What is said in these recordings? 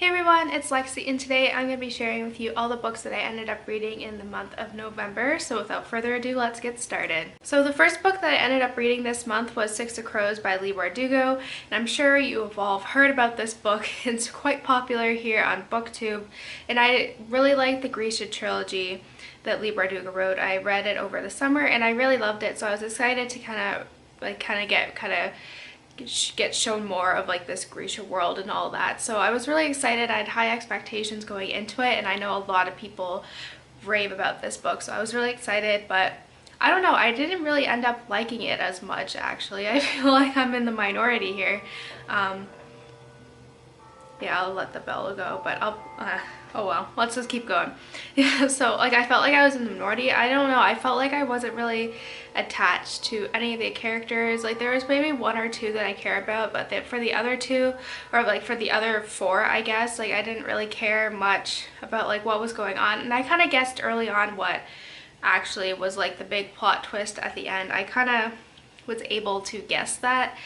Hey everyone, it's Lexi, and today I'm going to be sharing with you all the books that I ended up reading in the month of November. So without further ado, let's get started. So the first book that I ended up reading this month was Six of Crows by Leigh Bardugo, and I'm sure you have all heard about this book. It's quite popular here on BookTube, and I really like the Grisha trilogy that Leigh Bardugo wrote. I read it over the summer and I really loved it, so I was excited to kind of get shown more of like this Grisha world and all that. So I was really excited. I had high expectations going into it, and I know a lot of people rave about this book, so I was really excited. But I don't know, I didn't really end up liking it as much actually. I feel like I'm in the minority here. Yeah, I'll let the bell go, but oh well, let's just keep going. Yeah, so like I felt like I was in the minority. I don't know, I felt like I wasn't really attached to any of the characters. Like there was maybe one or two that I care about, but then for the other two, or like for the other four, I guess, like I didn't really care much about like what was going on. And I kind of guessed early on what actually was like the big plot twist at the end. I kind of was able to guess that.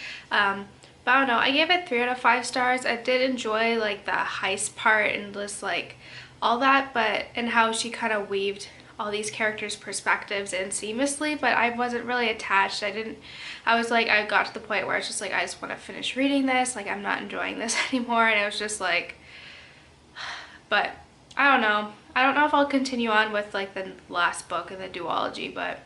But I don't know, I gave it 3 out of 5 stars. I did enjoy like the heist part and just like all that, but and how she kind of weaved all these characters' perspectives in seamlessly, but I wasn't really attached. I was like, I got to the point where it's just like, I just want to finish reading this, like I'm not enjoying this anymore, and it was just like, but I don't know if I'll continue on with like the last book in the duology, but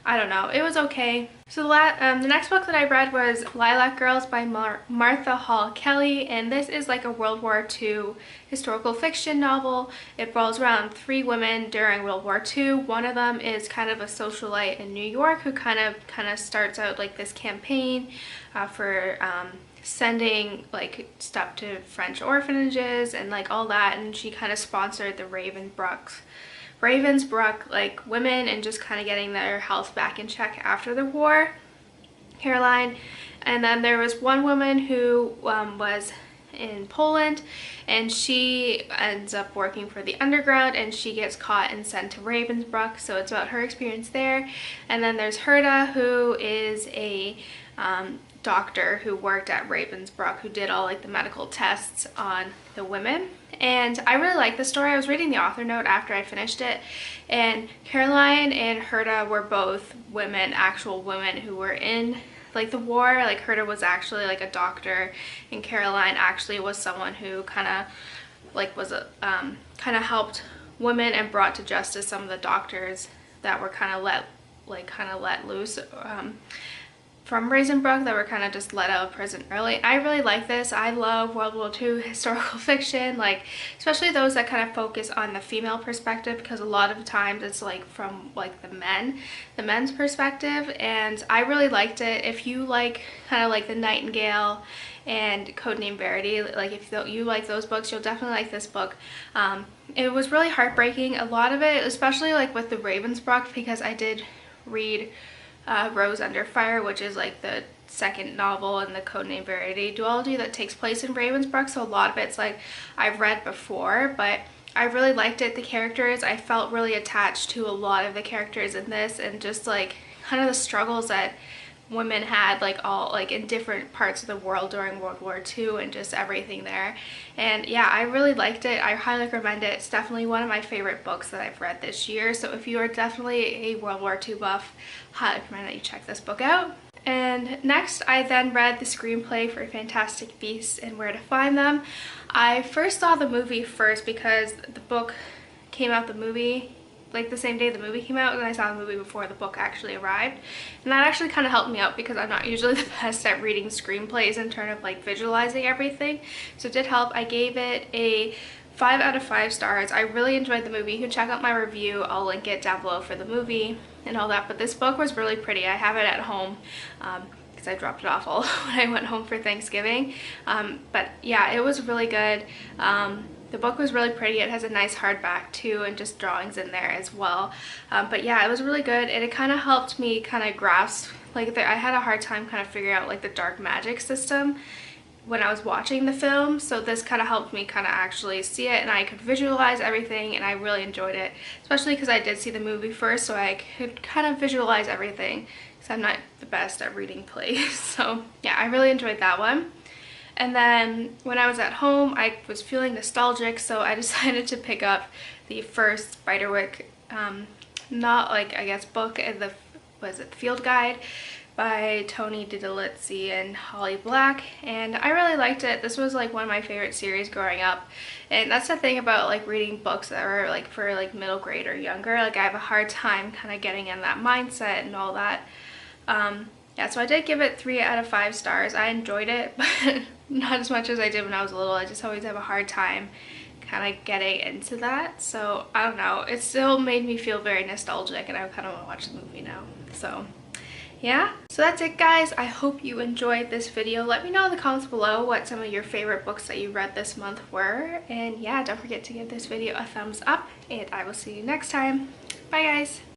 I don't know, it was okay. So the next book that I read was Lilac Girls by Martha Hall Kelly, and this is like a World War II historical fiction novel. It revolves around 3 women during World War II. One of them is kind of a socialite in New York who kind of starts out like this campaign for sending like stuff to French orphanages and like all that, and she kind of sponsored the Ravensbrück like women and just kind of getting their health back in check after the war, Caroline. And then there was one woman who was in Poland, and she ends up working for the underground, and she gets caught and sent to Ravensbrück, so it's about her experience there. And then there's Herta, who is a doctor who worked at Ravensbrück, who did all like the medical tests on the women. And I really liked the story. I was reading the author note after I finished it, and Caroline and Herta were both women, actual women who were in like the war. Like Herta was actually like a doctor, and Caroline actually was someone who kind of like was a kind of helped women and brought to justice some of the doctors that were kind of let loose from Ravensbrück, that were kind of just let out of prison early. I really like this. I love World War II historical fiction, like especially those that kind of focus on the female perspective, because a lot of times it's like from like the men's perspective, and I really liked it. If you like kind of like The Nightingale and Codename Verity, like if you like those books, you'll definitely like this book. It was really heartbreaking, a lot of it, especially like with the Ravensbrück, because I did read Rose Under Fire, which is like the second novel in the Codename Verity duology that takes place in Ravensbrück, so a lot of it's like I've read before, but I really liked it. The characters, I felt really attached to a lot of the characters in this, and just like kind of the struggles that women had like all like in different parts of the world during World War II, and just everything there. And yeah, I really liked it. I highly recommend it. It's definitely one of my favorite books that I've read this year, so if you are definitely a World War II buff, highly recommend that you check this book out. And next, I then read the screenplay for Fantastic Beasts and Where to Find Them. I first saw the movie first because the book came out, the movie like the same day the movie came out, and I saw the movie before the book actually arrived, and that actually kind of helped me out because I'm not usually the best at reading screenplays in terms of like visualizing everything, so it did help. I gave it a 5 out of 5 stars. I really enjoyed the movie. You can check out my review, I'll link it down below for the movie and all that, but this book was really pretty. I have it at home because I dropped it off all when I went home for Thanksgiving, but yeah, it was really good. The book was really pretty. It has a nice hardback too, and just drawings in there as well. But yeah, it was really good, and it kind of helped me kind of grasp, like I had a hard time kind of figuring out like the dark magic system when I was watching the film, so this kind of helped me kind of actually see it, and I could visualize everything, and I really enjoyed it, especially because I did see the movie first, so I could kind of visualize everything, because I'm not the best at reading plays. So yeah, I really enjoyed that one. And then when I was at home, I was feeling nostalgic, so I decided to pick up the first Spiderwick, not like, I guess, book, was it Field Guide by Tony DiTerlizzi and Holly Black, and I really liked it. This was like one of my favorite series growing up, and that's the thing about like reading books that are like for like middle grade or younger. Like I have a hard time kind of getting in that mindset and all that. Yeah, so I did give it 3 out of 5 stars. I enjoyed it, but not as much as I did when I was little. I just always have a hard time kind of getting into that. So I don't know, it still made me feel very nostalgic, and I kind of want to watch the movie now. So yeah, so that's it guys. I hope you enjoyed this video. Let me know in the comments below what some of your favorite books that you read this month were, and yeah, don't forget to give this video a thumbs up, and I will see you next time. Bye guys.